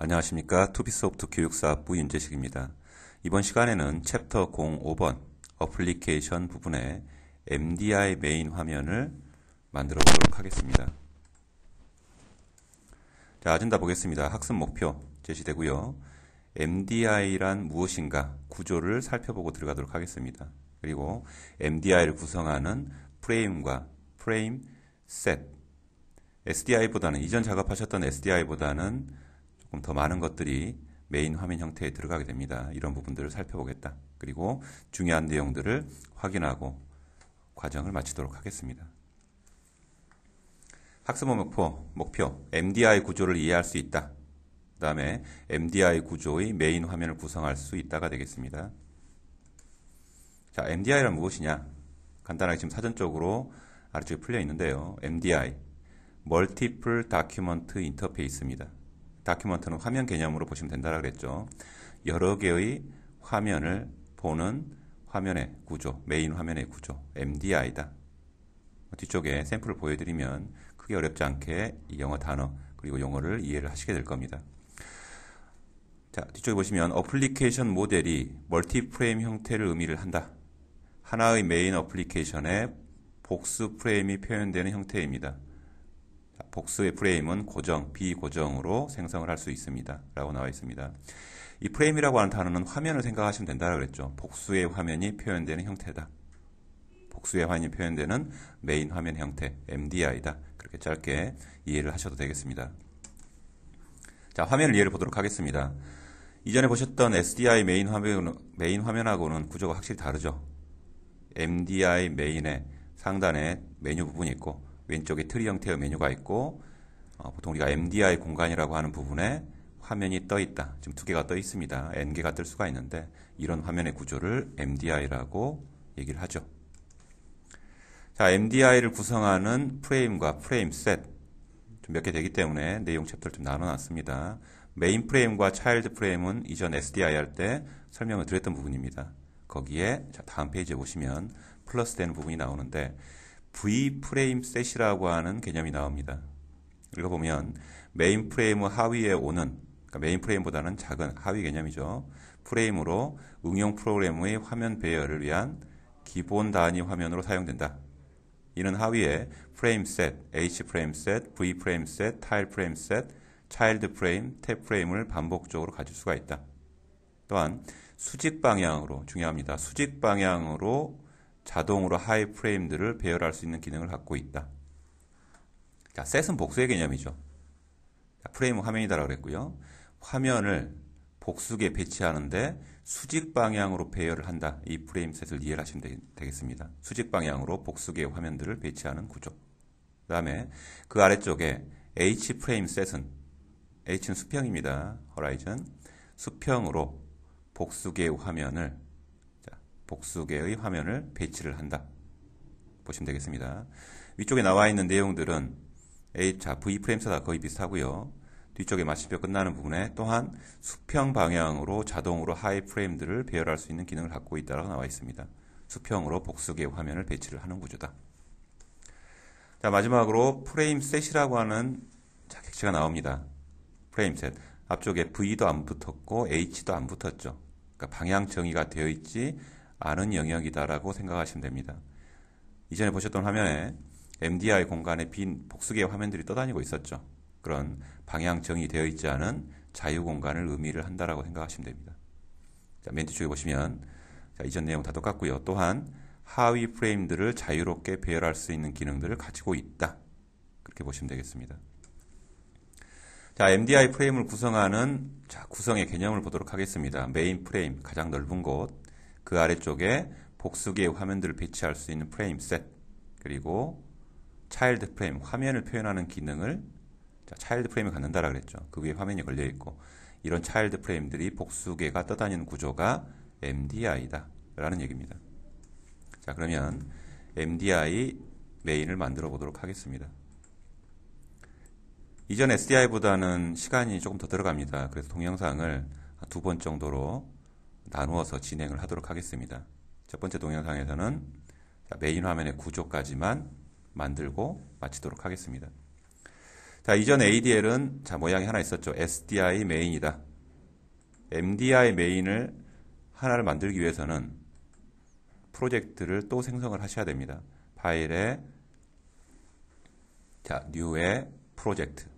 안녕하십니까. 투비소프트 교육사업부 윤재식입니다. 이번 시간에는 챕터 05번 어플리케이션 부분에 MDI 메인 화면을 만들어 보도록 하겠습니다. 자, 아젠다 보겠습니다. 학습 목표 제시되고요. MDI란 무엇인가 구조를 살펴보고 들어가도록 하겠습니다. 그리고 MDI를 구성하는 프레임과 프레임 셋, SDI보다는 이전 작업하셨던 SDI보다는 조금 더 많은 것들이 메인 화면 형태에 들어가게 됩니다. 이런 부분들을 살펴보겠다. 그리고 중요한 내용들을 확인하고 과정을 마치도록 하겠습니다. 학습 목표 MDI 구조를 이해할 수 있다. 그 다음에 MDI 구조의 메인 화면을 구성할 수 있다가 되겠습니다. 자, MDI란 무엇이냐? 간단하게 지금 사전적으로 아래쪽에 풀려 있는데요. MDI, Multiple Document Interface입니다. 다큐먼트는 화면 개념으로 보시면 된다고 그랬죠. 여러 개의 화면을 보는 화면의 구조, 메인 화면의 구조, MDI다. 뒤쪽에 샘플을 보여드리면 크게 어렵지 않게 이 영어 단어 그리고 용어를 이해를 하시게 될 겁니다. 자, 뒤쪽에 보시면 어플리케이션 모델이 멀티프레임 형태를 의미를 한다. 하나의 메인 어플리케이션에 복수 프레임이 표현되는 형태입니다. 복수의 프레임은 고정, 비고정으로 생성을 할 수 있습니다. 라고 나와 있습니다. 이 프레임이라고 하는 단어는 화면을 생각하시면 된다고 그랬죠. 복수의 화면이 표현되는 형태다. 복수의 화면이 표현되는 메인 화면 형태, MDI다. 그렇게 짧게 이해를 하셔도 되겠습니다. 자, 화면을 이해를 보도록 하겠습니다. 이전에 보셨던 SDI 메인 화면하고는 구조가 확실히 다르죠. MDI 메인의 상단에 메뉴 부분이 있고 왼쪽에 트리 형태의 메뉴가 있고 보통 우리가 MDI 공간이라고 하는 부분에 화면이 떠 있다. 지금 두 개가 떠 있습니다. N개가 뜰 수가 있는데 이런 화면의 구조를 MDI라고 얘기를 하죠. 자, MDI를 구성하는 프레임과 프레임 셋 좀 몇 개 되기 때문에 내용 챕터를 좀 나눠놨습니다. 메인 프레임과 차일드 프레임은 이전 SDI 할 때 설명을 드렸던 부분입니다. 거기에 자, 다음 페이지에 보시면 플러스 되는 부분이 나오는데 V 프레임 셋이라고 하는 개념이 나옵니다. 읽어보면 메인 프레임 하위에 오는, 그러니까 메인 프레임보다는 작은 하위 개념이죠. 프레임으로 응용 프로그램의 화면 배열을 위한 기본 단위 화면으로 사용된다. 이는 하위에 프레임 셋, H 프레임 셋, V 프레임 셋, 타일 프레임 셋, 차일드 프레임, 탭 프레임을 반복적으로 가질 수가 있다. 또한 수직 방향으로, 중요합니다. 수직 방향으로 자동으로 하이 프레임들을 배열할 수 있는 기능을 갖고 있다. 자, 셋은 복수의 개념이죠. 자, 프레임은 화면이다라고 그랬고요. 화면을 복수기에 배치하는데 수직 방향으로 배열을 한다. 이 프레임 셋을 이해를 하시면 되겠습니다. 수직 방향으로 복수기의 화면들을 배치하는 구조. 그 다음에 그 아래쪽에 H 프레임 셋은 H는 수평입니다. 호라이즌. 수평으로 복수기의 화면을 복수계의 화면을 배치를 한다. 보시면 되겠습니다. 위쪽에 나와 있는 내용들은 V 프레임셋과 거의 비슷하고요. 뒤쪽에 마침표 끝나는 부분에 또한 수평 방향으로 자동으로 하이 프레임들을 배열할 수 있는 기능을 갖고 있다고 나와 있습니다. 수평으로 복수계의 화면을 배치를 하는 구조다. 자, 마지막으로 프레임셋이라고 하는 객체가 나옵니다. 프레임셋. 앞쪽에 V도 안 붙었고 H도 안 붙었죠. 그러니까 방향 정의가 되어 있지 않은 영역이다라고 생각하시면 됩니다. 이전에 보셨던 화면에 MDI 공간에 빈 복수계의 화면들이 떠다니고 있었죠. 그런 방향 정의되어 있지 않은 자유 공간을 의미를 한다라고 생각하시면 됩니다. 자, 맨 뒤쪽에 보시면 자, 이전 내용 다 똑같고요. 또한 하위 프레임들을 자유롭게 배열할 수 있는 기능들을 가지고 있다. 그렇게 보시면 되겠습니다. 자, MDI 프레임을 구성하는 구성의 개념을 보도록 하겠습니다. 메인 프레임, 가장 넓은 곳. 그 아래쪽에 복수계의 화면들을 배치할 수 있는 프레임 셋, 그리고 차일드 프레임, 화면을 표현하는 기능을 차일드 프레임을 갖는다라 그랬죠. 그 위에 화면이 걸려 있고 이런 차일드 프레임들이 복수계가 떠다니는 구조가 MDI다 라는 얘기입니다. 자, 그러면 MDI 메인을 만들어 보도록 하겠습니다. 이전 SDI보다는 시간이 조금 더 들어갑니다. 그래서 동영상을 2번 정도로 나누어서 진행을 하도록 하겠습니다. 첫 번째 동영상에서는 메인 화면의 구조까지만 만들고 마치도록 하겠습니다. 자, 이전 ADL은 자, 모양이 하나 있었죠. SDI 메인이다. MDI 메인을 하나를 만들기 위해서는 프로젝트를 또 생성을 하셔야 됩니다. 파일에 자, 뉴에 프로젝트.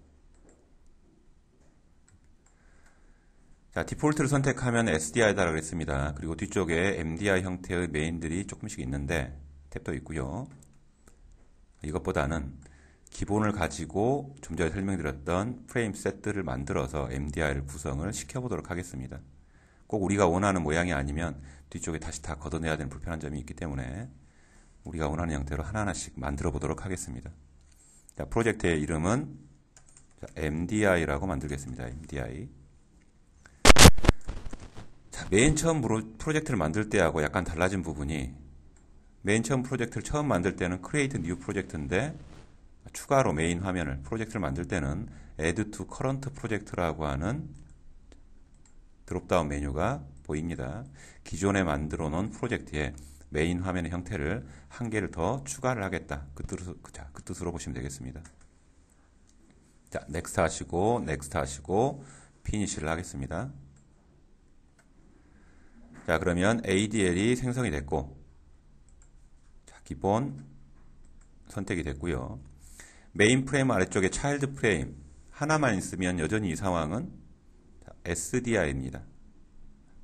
자, 디폴트를 선택하면 SDI다라고 했습니다. 그리고 뒤쪽에 MDI 형태의 메인들이 조금씩 있는데 탭도 있고요. 이것보다는 기본을 가지고 좀 전에 설명드렸던 프레임 세트를 만들어서 MDI를 구성을 시켜보도록 하겠습니다. 꼭 우리가 원하는 모양이 아니면 뒤쪽에 다시 다 걷어내야 되는 불편한 점이 있기 때문에 우리가 원하는 형태로 하나하나씩 만들어 보도록 하겠습니다. 자, 프로젝트의 이름은 MDI라고 만들겠습니다. MDI. 자, 맨 처음 프로젝트를 만들 때하고 약간 달라진 부분이 맨 처음 프로젝트를 처음 만들 때는 Create New Project인데 추가로 메인 화면을 프로젝트를 만들 때는 Add to Current Project라고 하는 드롭다운 메뉴가 보입니다. 기존에 만들어 놓은 프로젝트에 메인 화면의 형태를 한 개를 더 추가를 하겠다. 그 뜻으로 보시면 되겠습니다. 자, Next 하시고 Next 하시고 Finish를 하겠습니다. 자, 그러면 ADL이 생성이 됐고 자, 기본 선택이 됐고요. 메인 프레임 아래쪽에 차일드 프레임 하나만 있으면 여전히 이 상황은 SDI입니다.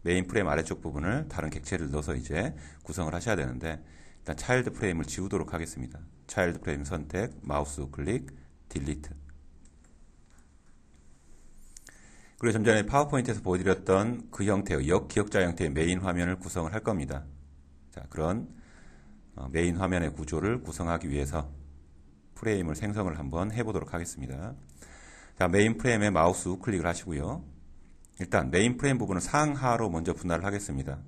메인 프레임 아래쪽 부분을 다른 객체를 넣어서 이제 구성을 하셔야 되는데 일단 차일드 프레임을 지우도록 하겠습니다. 차일드 프레임 선택, 마우스 우클릭, 딜리트. 그리고 좀 전에 파워포인트에서 보여드렸던 그 형태의 역기억자 형태의 메인 화면을 구성을 할 겁니다. 자, 그런 메인 화면의 구조를 구성하기 위해서 프레임을 생성을 한번 해보도록 하겠습니다. 자, 메인 프레임에 마우스 우클릭을 하시고요. 일단 메인 프레임 부분을 상하로 먼저 분할을 하겠습니다.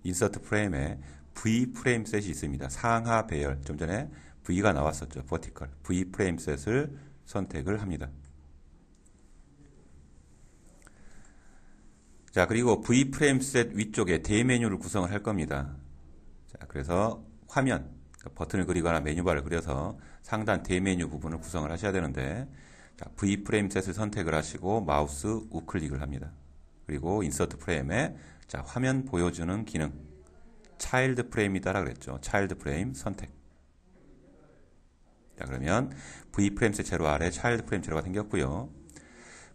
인서트 프레임에 V 프레임 셋이 있습니다. 상하 배열, 좀 전에 V가 나왔었죠. 버티컬. V 프레임 셋을 선택을 합니다. 자, 그리고 V 프레임 셋 위쪽에 대메뉴를 구성을 할 겁니다. 자, 그래서 화면, 버튼을 그리거나 메뉴바를 그려서 상단 대메뉴 부분을 구성을 하셔야 되는데 자, V 프레임 셋을 선택을 하시고 마우스 우클릭을 합니다. 그리고 인서트 프레임에 자, 화면 보여주는 기능 차일드 프레임이다라고 그랬죠. 차일드 프레임 선택. 자, 그러면 V 프레임 셋 제로 아래 차일드 프레임 제로가 생겼고요.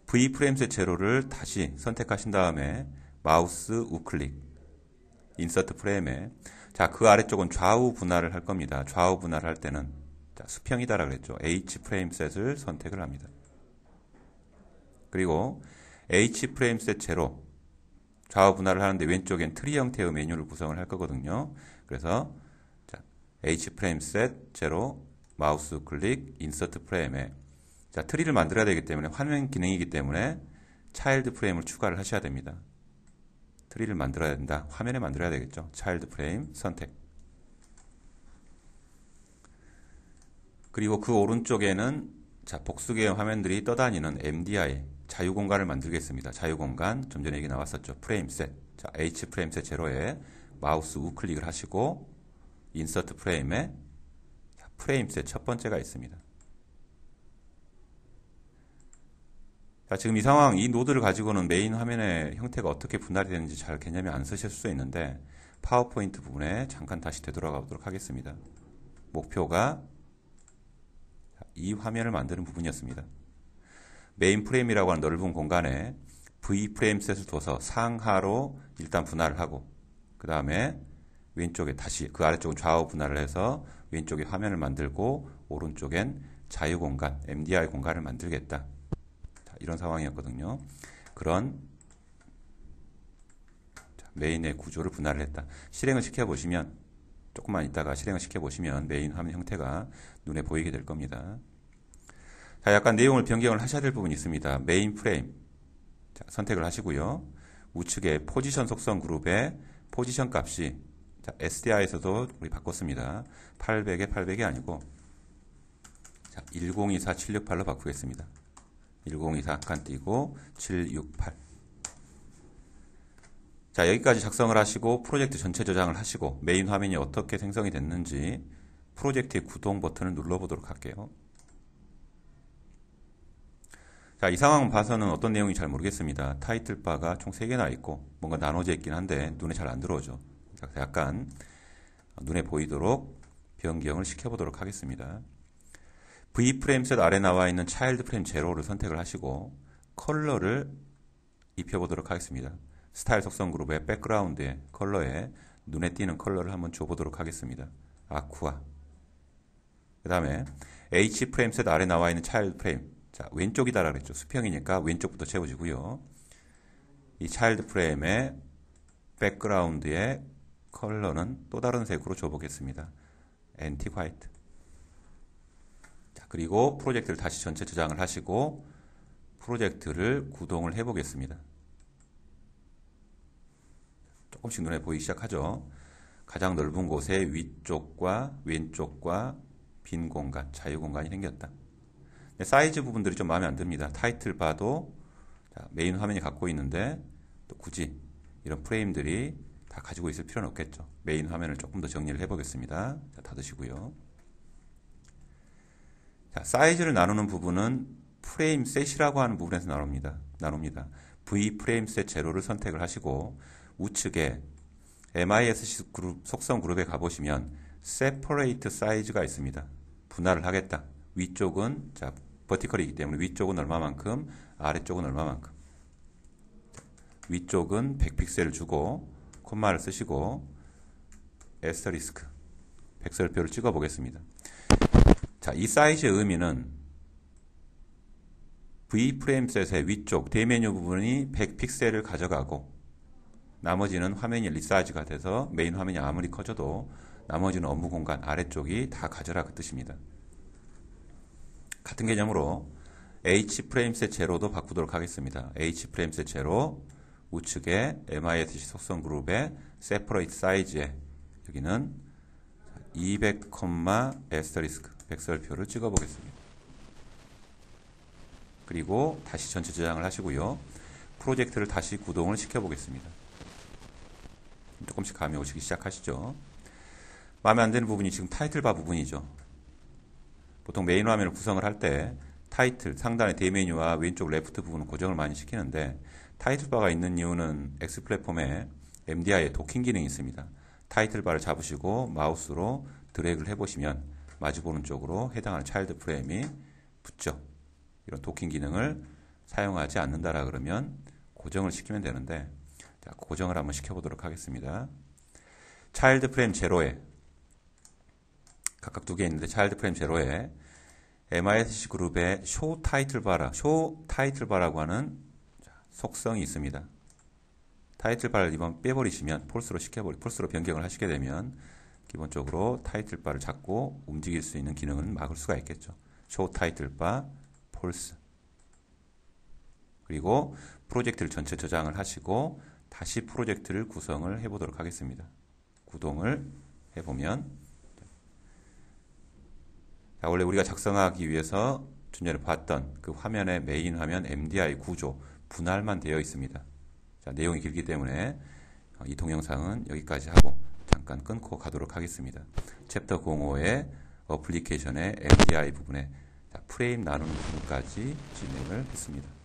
V 프레임 셋 제로를 다시 선택하신 다음에 마우스 우클릭 인서트 프레임에 자, 그 아래쪽은 좌우 분할을 할 겁니다. 좌우 분할할 때는 자, 수평이다라고 그랬죠. H 프레임 셋을 선택을 합니다. 그리고 H 프레임 셋 제로 좌우 분할을 하는데 왼쪽엔 트리 형태의 메뉴를 구성을 할 거거든요. 그래서 자, H 프레임 셋 제로 마우스 클릭 인서트 프레임에 자, 트리를 만들어야 되기 때문에 화면 기능이기 때문에 차일드 프레임을 추가를 하셔야 됩니다. 트리를 만들어야 된다. 화면에 만들어야 되겠죠. 차일드 프레임 선택. 그리고 그 오른쪽에는 자, 복수계형 화면들이 떠다니는 MDI 자유공간을 만들겠습니다. 자유공간 좀 전에 얘기 나왔었죠. 프레임 셋. 자, H 프레임 셋 제로에 마우스 우클릭을 하시고 인서트 프레임에 자, 프레임 셋 첫 번째가 있습니다. 자, 지금 이 상황, 이 노드를 가지고는 메인 화면의 형태가 어떻게 분할이 되는지 잘 개념이 안 쓰실 수 있는데 파워포인트 부분에 잠깐 다시 되돌아가 보도록 하겠습니다. 목표가 이 화면을 만드는 부분이었습니다. 메인 프레임이라고 하는 넓은 공간에 V 프레임 셋을 둬서 상하로 일단 분할을 하고 그 다음에 왼쪽에 다시 그 아래쪽은 좌우 분할을 해서 왼쪽에 화면을 만들고 오른쪽엔 자유 공간, MDI 공간을 만들겠다. 자, 이런 상황이었거든요. 그런 메인의 구조를 분할을 했다. 실행을 시켜보시면 조금만 있다가 실행을 시켜보시면 메인 화면 형태가 눈에 보이게 될 겁니다. 자, 약간 내용을 변경을 하셔야 될 부분이 있습니다. 메인 프레임 자, 선택을 하시고요. 우측에 포지션 속성 그룹의 포지션 값이 자, SDI에서도 우리 바꿨습니다. 800에 800이 아니고 자, 1024768로 바꾸겠습니다. 1024 한 칸 띄고 768 자, 여기까지 작성을 하시고 프로젝트 전체 저장을 하시고 메인 화면이 어떻게 생성이 됐는지 프로젝트의 구동 버튼을 눌러보도록 할게요. 자, 이 상황 봐서는 어떤 내용이 잘 모르겠습니다. 타이틀바가 총 3개나 있고 뭔가 나눠져 있긴 한데 눈에 잘 안 들어오죠. 그래서 약간 눈에 보이도록 변경을 시켜보도록 하겠습니다. V프레임 셋 아래 나와 있는 차일드 프레임 제로를 선택을 하시고 컬러를 입혀보도록 하겠습니다. 스타일 속성 그룹의 백그라운드에 컬러에 눈에 띄는 컬러를 한번 줘보도록 하겠습니다. 아쿠아. 그 다음에 H 프레임 셋 아래 나와 있는 차일드 프레임. 자, 왼쪽이다라 그랬죠. 수평이니까 왼쪽부터 채워지고요. 이 차일드 프레임의 백그라운드의 컬러는 또 다른 색으로 줘보겠습니다. 엔티 화이트. 자, 그리고 프로젝트를 다시 전체 저장을 하시고 프로젝트를 구동을 해보겠습니다. 조금씩 눈에 보이기 시작하죠. 가장 넓은 곳에 위쪽과 왼쪽과 빈 공간, 자유 공간이 생겼다. 사이즈 부분들이 좀 마음에 안 듭니다. 타이틀 바도 메인 화면이 갖고 있는데 또 굳이 이런 프레임들이 다 가지고 있을 필요는 없겠죠. 메인 화면을 조금 더 정리를 해보겠습니다. 자, 닫으시고요. 자, 사이즈를 나누는 부분은 프레임 셋이라고 하는 부분에서 나눕니다. V 프레임 셋 제로를 선택을 하시고 우측에 MISC 그룹, 속성 그룹에 가보시면 Separate 사이즈가 있습니다. 분할을 하겠다. 위쪽은 자, 버티컬이기 때문에 위쪽은 얼마만큼, 아래쪽은 얼마만큼. 위쪽은 100픽셀을 주고 콤마를 쓰시고 에스터리스크 백설표를 찍어 보겠습니다. 자, 이 사이즈의 의미는 V 프레임 셋의 위쪽 대메뉴 부분이 100픽셀을 가져가고 나머지는 화면이 리사이즈가 돼서 메인 화면이 아무리 커져도 나머지는 업무 공간 아래쪽이 다 가져라 그 뜻입니다. 같은 개념으로 H 프레임 셋 제로도 바꾸도록 하겠습니다. H 프레임 셋 제로 우측에 MISC 속성 그룹의 Separate 사이즈에 여기는 200, 에스터리스크 백설표를 찍어 보겠습니다. 그리고 다시 전체 저장을 하시고요. 프로젝트를 다시 구동을 시켜 보겠습니다. 조금씩 감이 오시기 시작하시죠. 마음에 안 드는 부분이 지금 타이틀바 부분이죠. 보통 메인 화면을 구성을 할 때 타이틀 상단의 대메뉴와 왼쪽 레프트 부분은 고정을 많이 시키는데 타이틀바가 있는 이유는 X 플랫폼에 MDI에 도킹 기능이 있습니다. 타이틀바를 잡으시고 마우스로 드래그를 해보시면 마주보는 쪽으로 해당하는 차일드 프레임이 붙죠. 이런 도킹 기능을 사용하지 않는다라 그러면 고정을 시키면 되는데 자, 고정을 한번 시켜보도록 하겠습니다. 차일드 프레임 제로에 각각 2개 있는데 차일드 프레임 제로에 MISC 그룹의 쇼 타이틀바라고 하는 속성이 있습니다. 타이틀바를 이번 빼버리시면 폴스로 변경을 하시게 되면 기본적으로 타이틀바를 잡고 움직일 수 있는 기능은 막을 수가 있겠죠. 쇼 타이틀바 폴스. 그리고 프로젝트를 전체 저장을 하시고 다시 프로젝트를 구성을 해보도록 하겠습니다. 구동을 해보면 자, 원래 우리가 작성하기 위해서 좀 전에 봤던 그 화면의 메인 화면 MDI 구조 분할만 되어 있습니다. 자, 내용이 길기 때문에 이 동영상은 여기까지 하고 잠깐 끊고 가도록 하겠습니다. 챕터 05의 어플리케이션의 MDI 부분에 프레임 나누는 부분까지 진행을 했습니다.